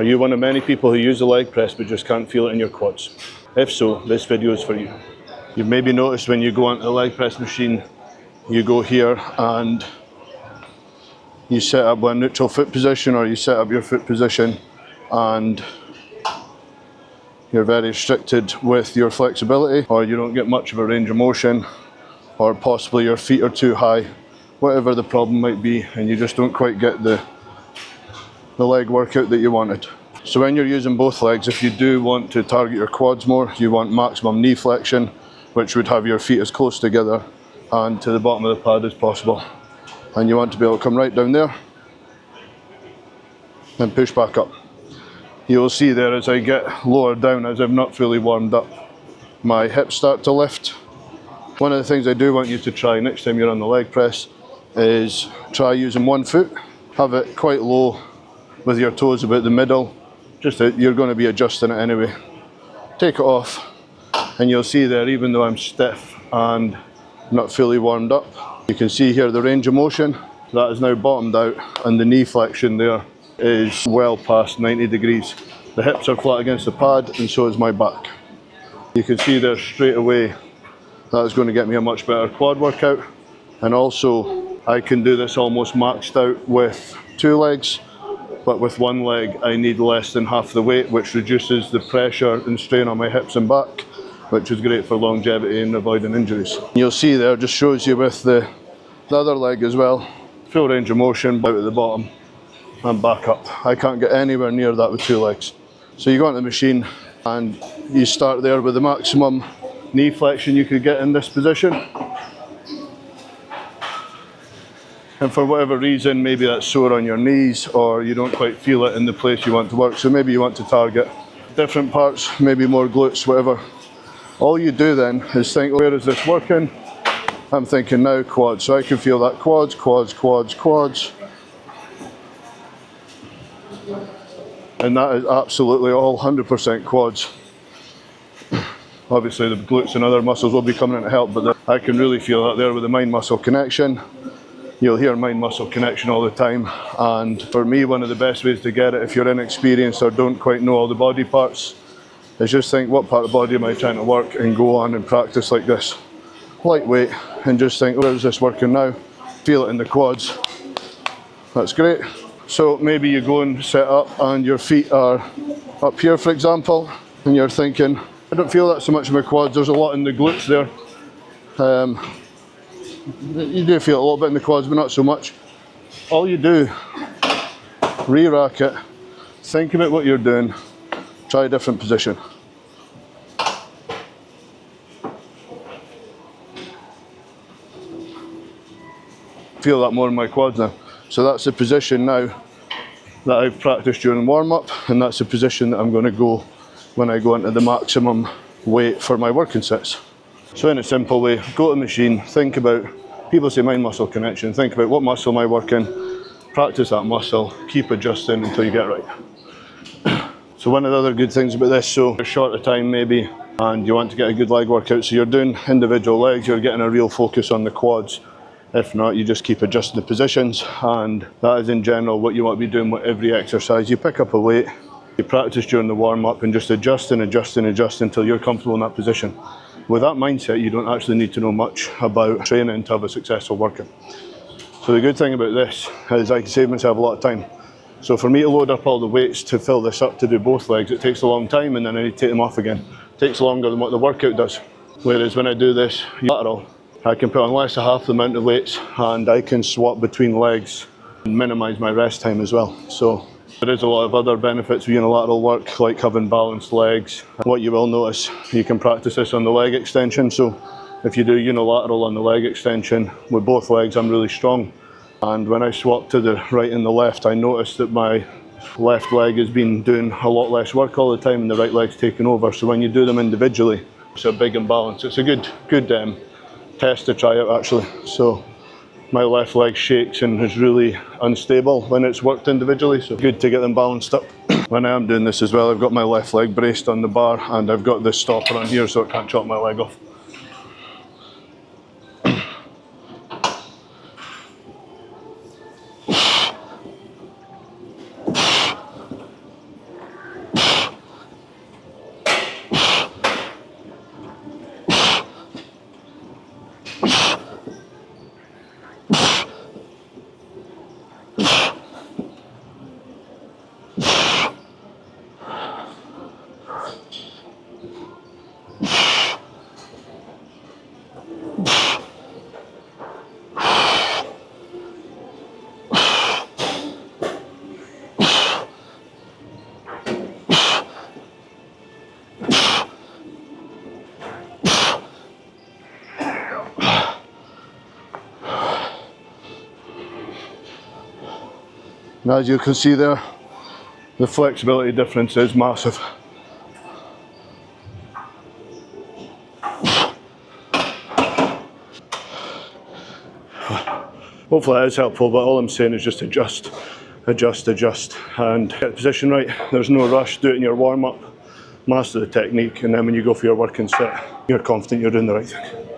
Are you one of many people who use the leg press but just can't feel it in your quads? If so, this video is for you. You've maybe noticed when you go onto the leg press machine, you go here and you set up one neutral foot position, or you set up your foot position, and you're very restricted with your flexibility, or you don't get much of a range of motion, or possibly your feet are too high, whatever the problem might be, and you just don't quite get the leg workout that you wanted. So when you're using both legs, if you do want to target your quads more, you want maximum knee flexion, which would have your feet as close together and to the bottom of the pad as possible. And you want to be able to come right down there and push back up. You'll see there as I get lower down, as I've not fully warmed up, my hips start to lift. One of the things I do want you to try next time you're on the leg press is try using one foot. Have it quite low with your toes about the middle, just that you're going to be adjusting it anyway. Take it off and you'll see there, even though I'm stiff and not fully warmed up, you can see here the range of motion. That is now bottomed out and the knee flexion there is well past 90 degrees. The hips are flat against the pad and so is my back. You can see there straight away that is going to get me a much better quad workout, and also I can do this almost maxed out with two legs, but with one leg I need less than half the weight, which reduces the pressure and strain on my hips and back, which is great for longevity and avoiding injuries. You'll see there, just shows you with the other leg as well, full range of motion out at the bottom and back up. I can't get anywhere near that with two legs. So you go onto the machine and you start there with the maximum knee flexion you could get in this position. And for whatever reason, maybe that's sore on your knees or you don't quite feel it in the place you want to work, so maybe you want to target different parts, maybe more glutes, whatever. All you do then is think, where is this working? I'm thinking now quads, so I can feel that quads, quads, quads, quads. And that is absolutely all 100% quads. Obviously the glutes and other muscles will be coming in to help, but I can really feel that there with the mind-muscle connection. You'll hear mind-muscle connection all the time, and for me one of the best ways to get it, if you're inexperienced or don't quite know all the body parts, is just think, what part of the body am I trying to work, and go on and practice like this. Lightweight, and just think, where's this working now? Feel it in the quads. That's great. So maybe you go and set up and your feet are up here, for example, and you're thinking, I don't feel that so much in my quads, there's a lot in the glutes there. You do feel it a little bit in the quads, but not so much. All you do, re-rack it, think about what you're doing, try a different position. Feel that more in my quads now. So that's the position now that I've practiced during warm-up, and that's the position that I'm going to go when I go into the maximum weight for my working sets. So in a simple way, go to the machine, think about, people say mind-muscle connection, think about what muscle am I working, practice that muscle, keep adjusting until you get it right. So one of the other good things about this, so you're short of time maybe, and you want to get a good leg workout, so you're doing individual legs, you're getting a real focus on the quads. If not, you just keep adjusting the positions, and that is in general what you want to be doing with every exercise. You pick up a weight, you practice during the warm-up and just adjust and adjust and adjust until you're comfortable in that position. With that mindset, you don't actually need to know much about training to have a successful workout. So the good thing about this is I can save myself a lot of time. So for me to load up all the weights to fill this up to do both legs, it takes a long time, and then I need to take them off again. It takes longer than what the workout does. Whereas when I do this unilateral, I can put on less than half the amount of weights, and I can swap between legs and minimise my rest time as well. So there is a lot of other benefits of unilateral work, like having balanced legs. What you will notice, you can practice this on the leg extension. So if you do unilateral on the leg extension, with both legs I'm really strong. And when I swap to the right and the left, I notice that my left leg has been doing a lot less work all the time and the right leg's taking over. So when you do them individually, it's a big imbalance. It's a good test to try out actually. So my left leg shakes and is really unstable when it's worked individually, so good to get them balanced up. When I am doing this as well, I've got my left leg braced on the bar and I've got this stopper on here so it can't chop my leg off. And as you can see there, the flexibility difference is massive. Hopefully that is helpful, but all I'm saying is just adjust, adjust, adjust, and get the position right. There's no rush, do it in your warm-up, master the technique, and then when you go for your working set, you're confident you're doing the right thing.